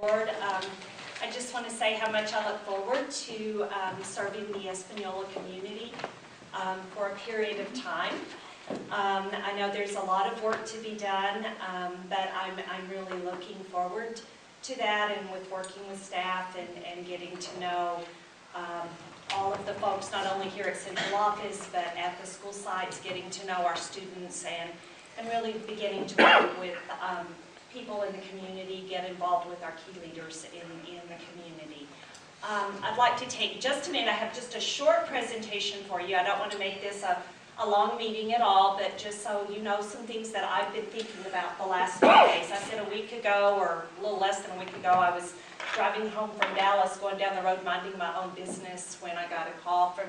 Lord, I just want to say how much I look forward to serving the Española community for a period of time. I know there's a lot of work to be done, but I'm really looking forward to that, and with working with staff and getting to know all of the folks, not only here at Central Office, but at the school sites, getting to know our students and really beginning to work with people in the community, get involved with our key leaders in the community. I'd like to take just a minute. I have just a short presentation for you. I don't want to make this a long meeting at all, but just so you know some things that I've been thinking about the last few days. I said a week ago, or a little less than a week ago, I was driving home from Dallas, going down the road minding my own business when I got a call from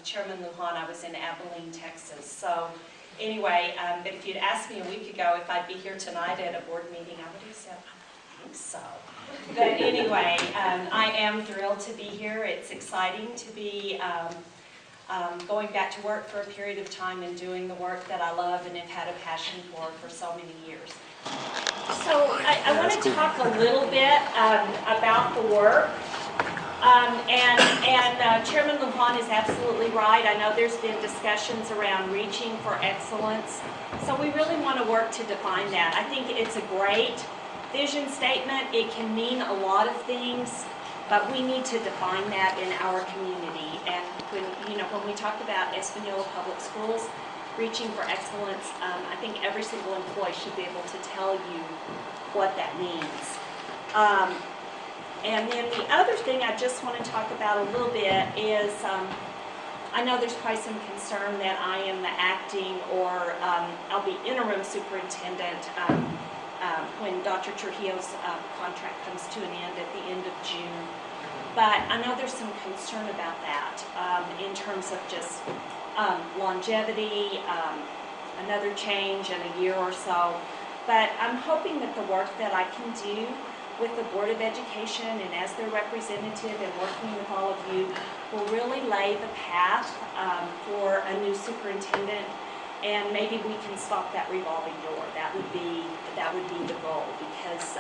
Chairman Lujan. I was in Abilene, Texas. So anyway, but if you'd asked me a week ago if I'd be here tonight at a board meeting, I would have said, I think so. But anyway, I am thrilled to be here. It's exciting to be going back to work for a period of time and doing the work that I love and have had a passion for so many years. So I want to talk a little bit about the work. Chairman Lujan is absolutely right. I know there's been discussions around reaching for excellence. So we really want to work to define that. I think it's a great vision statement. It can mean a lot of things, but we need to define that in our community. And when we talk about Española Public Schools, reaching for excellence, I think every single employee should be able to tell you what that means. And then the other thing I just want to talk about a little bit is, I know there's probably some concern that I am the acting or I'll be interim superintendent when Dr. Trujillo's contract comes to an end at the end of June. But I know there's some concern about that in terms of just longevity, another change in a year or so. But I'm hoping that the work that I can do with the Board of Education and as their representative and working with all of you will really lay the path for a new superintendent, and maybe we can stop that revolving door. That would be the goal, because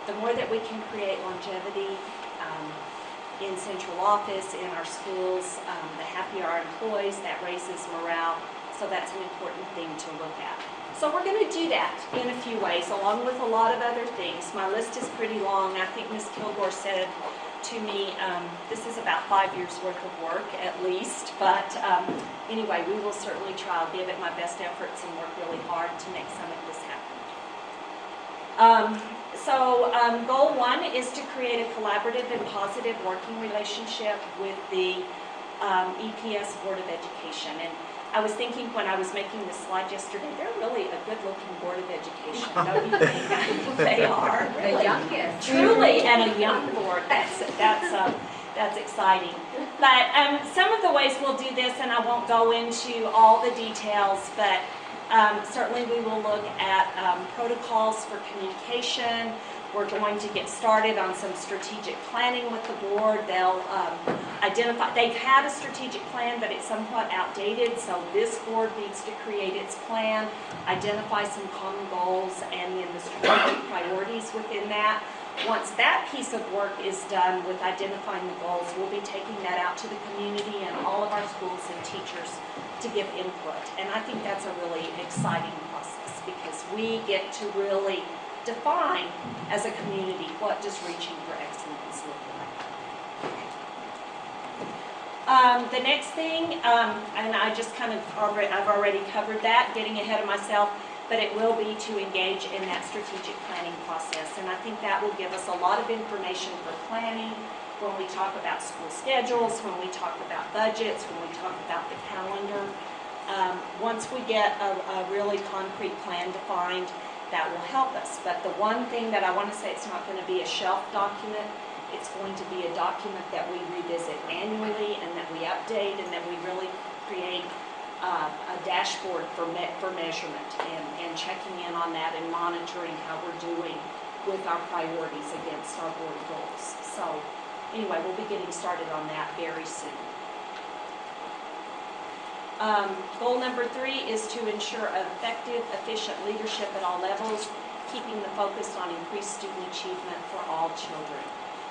the more that we can create longevity in Central Office, in our schools, the happier our employees, that raises morale. So that's an important thing to look at. So we're going to do that in a few ways, along with a lot of other things. My list is pretty long. I think Ms. Kilgore said to me, this is about 5 years worth of work at least. But anyway, we will certainly try. I'll give it my best efforts and work really hard to make some of this happen. Goal 1 is to create a collaborative and positive working relationship with the EPS Board of Education. And I was thinking when I was making this slide yesterday, they're really a good-looking Board of Education, don't you think? I think they are. Really. The youngest. Truly, and a young board. That's exciting. But some of the ways we'll do this, and I won't go into all the details, but certainly we will look at protocols for communication. We're going to get started on some strategic planning with the board. They'll identify, they've had a strategic plan, but it's somewhat outdated, so this board needs to create its plan, identify some common goals, and then the strategic priorities within that. Once that piece of work is done with identifying the goals, we'll be taking that out to the community and all of our schools and teachers to give input. And I think that's a really exciting process, because we get to really define as a community what does reaching for excellence look like. The next thing, and I just I've already covered that, getting ahead of myself, but it will be to engage in that strategic planning process. And I think that will give us a lot of information for planning when we talk about school schedules, when we talk about budgets, when we talk about the calendar. Once we get a really concrete plan defined, that will help us. But the one thing that I want to say, it's not going to be a shelf document. It's going to be a document that we revisit annually and that we update, and that we really create a dashboard for measurement and checking in on that and monitoring how we're doing with our priorities against our board goals. So anyway, we'll be getting started on that very soon. Goal number 3 is to ensure effective, efficient leadership at all levels. keeping the focus on increased student achievement for all children.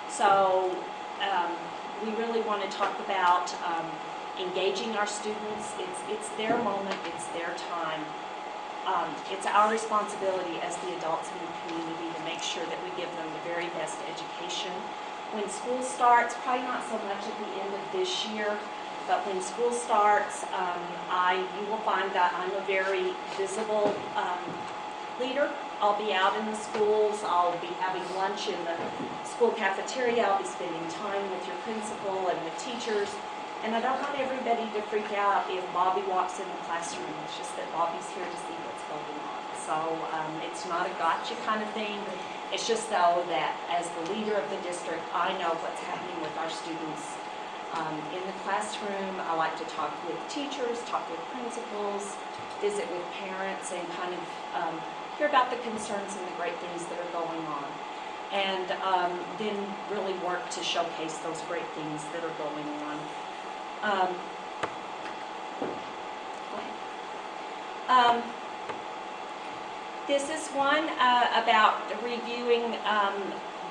So we really want to talk about engaging our students. It's their moment, it's their time. It's our responsibility as the adults in the community to make sure that we give them the very best education. When school starts, probably not so much at the end of this year, but when school starts, you will find that I'm a very visible leader. I'll be out in the schools, I'll be having lunch in the school cafeteria, I'll be spending time with your principal and with teachers. And I don't want everybody to freak out if Bobbie walks in the classroom. It's just that Bobbie's here to see what's going on. So it's not a gotcha kind of thing. It's just though that as the leader of the district, I know what's happening with our students in the classroom. I like to talk with teachers, talk with principals, visit with parents, and kind of hear about the concerns and the great things that are going on. And then really work to showcase those great things that are going on. This is one about reviewing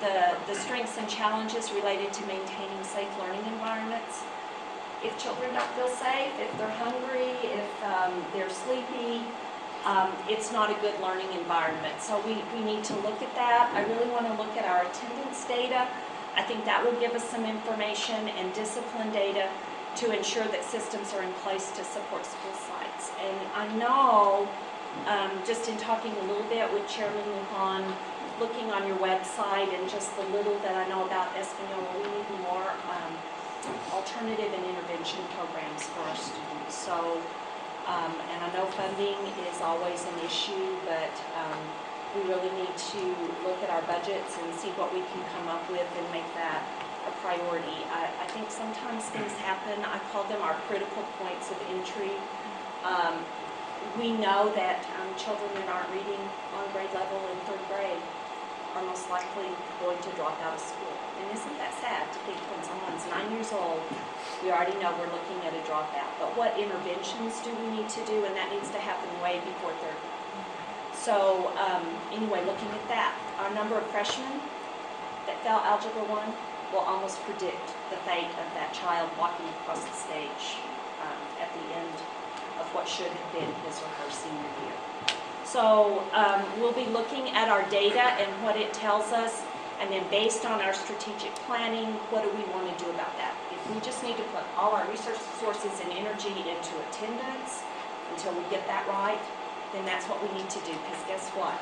the strengths and challenges related to maintaining safe learning environments. If children don't feel safe, if they're hungry, if they're sleepy, it's not a good learning environment. So we need to look at that. I really want to look at our attendance data. I think that will give us some information and discipline data to ensure that systems are in place to support school sites. And I know, just in talking a little bit with Chairman Lujan, looking on your website and just the little that I know about Española, we need more alternative and intervention programs for our students. So, and I know funding is always an issue, but we really need to look at our budgets and see what we can come up with and make that a priority. I think sometimes things happen. I call them our critical points of entry. We know that children that aren't reading on grade level in 3rd grade are most likely going to drop out of school. And isn't that sad to think when someone's 9 years old, we already know we're looking at a dropout. But what interventions do we need to do? And that needs to happen way before 3rd grade. So anyway, looking at that, our number of freshmen that fail Algebra 1 will almost predict the fate of that child walking across the stage at the end of what should have been his or her senior year. So we'll be looking at our data and what it tells us, and then based on our strategic planning, what do we want to do about that? If we just need to put all our resources and energy into attendance until we get that right, then that's what we need to do, because guess what?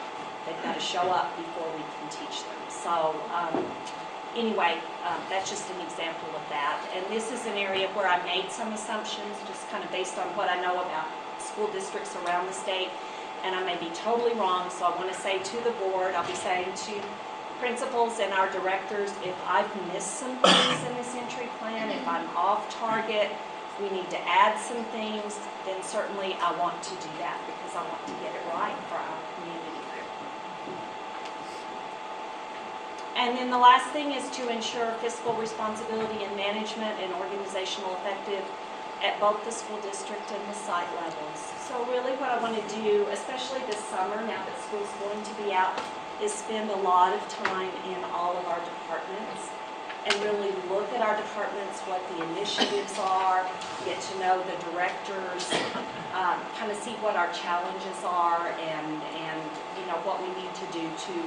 They've got to show up before we can teach them. So anyway, that's just an example of that. And this is an area where I made some assumptions, just kind of based on what I know about school districts around the state. And I may be totally wrong, so I want to say to the board, I'll be saying to principals and our directors, if I've missed some things in this entry plan, if I'm off target, we need to add some things, then certainly I want to do that because I want to get it right for our community. And then the last thing is to ensure fiscal responsibility and management and organizational effective at both the school district and the site levels. So really what I want to do, especially this summer, now that school's going to be out, is spend a lot of time in all of our departments and really look at our departments, what the initiatives are, get to know the directors, kind of see what our challenges are, and you know what we need to do to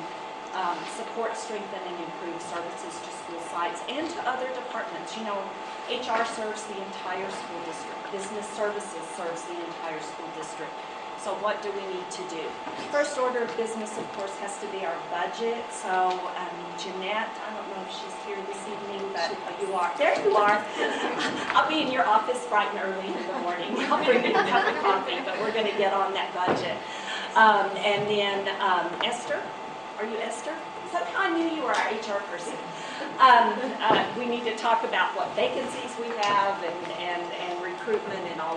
support, strengthen, and improve services to school sites and to other departments. You know, HR serves the entire school district. Business services serves the entire school district. So what do we need to do? First order of business, of course, has to be our budget. So Jeanette, I don't know if she's here this evening, but you are. There you are. I'll be in your office bright and early in the morning. I'll bring you a cup of coffee, but we're going to get on that budget. And then Esther, are you Esther? Somehow I knew you were our HR person. We need to talk about what vacancies we have and recruitment and all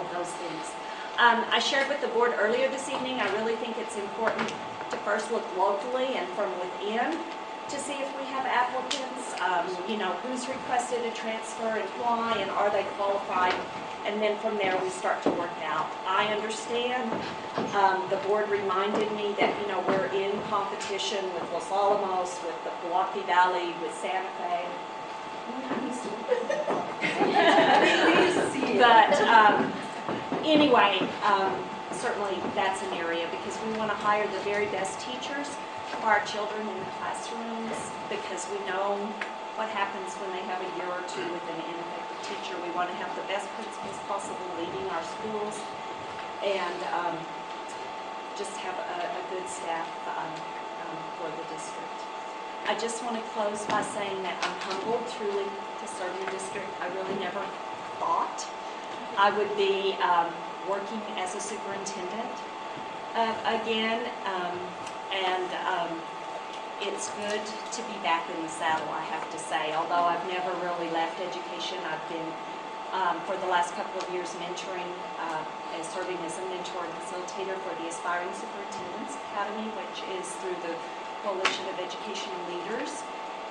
of those things. I shared with the board earlier this evening, I really think it's important to first look locally and from within to see if we have applicants, you know, who's requested a transfer and why, and are they qualified, and then from there we start to work out. I I understand. The board reminded me that, you know, we're in competition with Los Alamos, with the Milwaukee Valley, with Santa Fe. But anyway, certainly that's an area because we want to hire the very best teachers for our children in the classrooms because we know what happens when they have a year or two with an ineffective teacher. We want to have the best principals possible leading our schools and just have a good staff for the district. I just want to close by saying that I'm humbled truly to serve your district. I really never thought I would be working as a superintendent again, and it's good to be back in the saddle, I have to say. Although I've never really left education, I've been, for the last couple of years, mentoring, serving as a mentor and facilitator for the Aspiring Superintendents Academy, which is through the Coalition of Educational Leaders.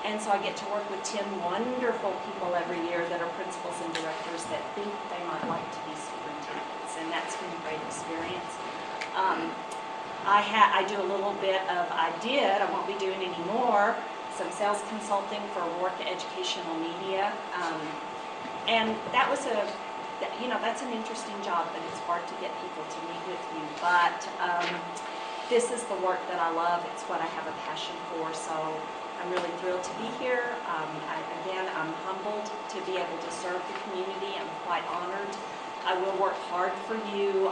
And so I get to work with 10 wonderful people every year that are principals and directors that think they might like to be superintendents, and that's been a great experience. I do a little bit of, I won't be doing any more, some sales consulting for Work Educational Media. And that was that's an interesting job, but it's hard to get people to meet with you. But this is the work that I love. It's what I have a passion for, so I'm really thrilled to be here. Again, I'm humbled to be able to serve the community. I'm quite honored. I will work hard for you.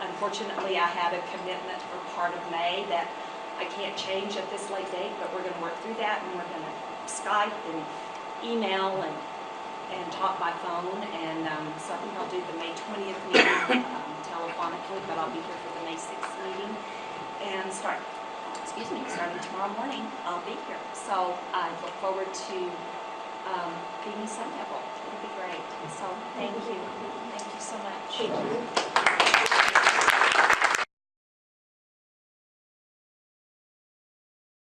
Unfortunately, I had a commitment for part of May that I can't change at this late date, but we're going to work through that, and we're going to Skype and email and talk by phone. And so I think I'll do the May 20th meeting telephonically, but I'll be here for the May 6th meeting and starting tomorrow morning, I'll be here. So I look forward to being a Sun Devil. It'll be great. So thank you. Thank you so much. Thank you.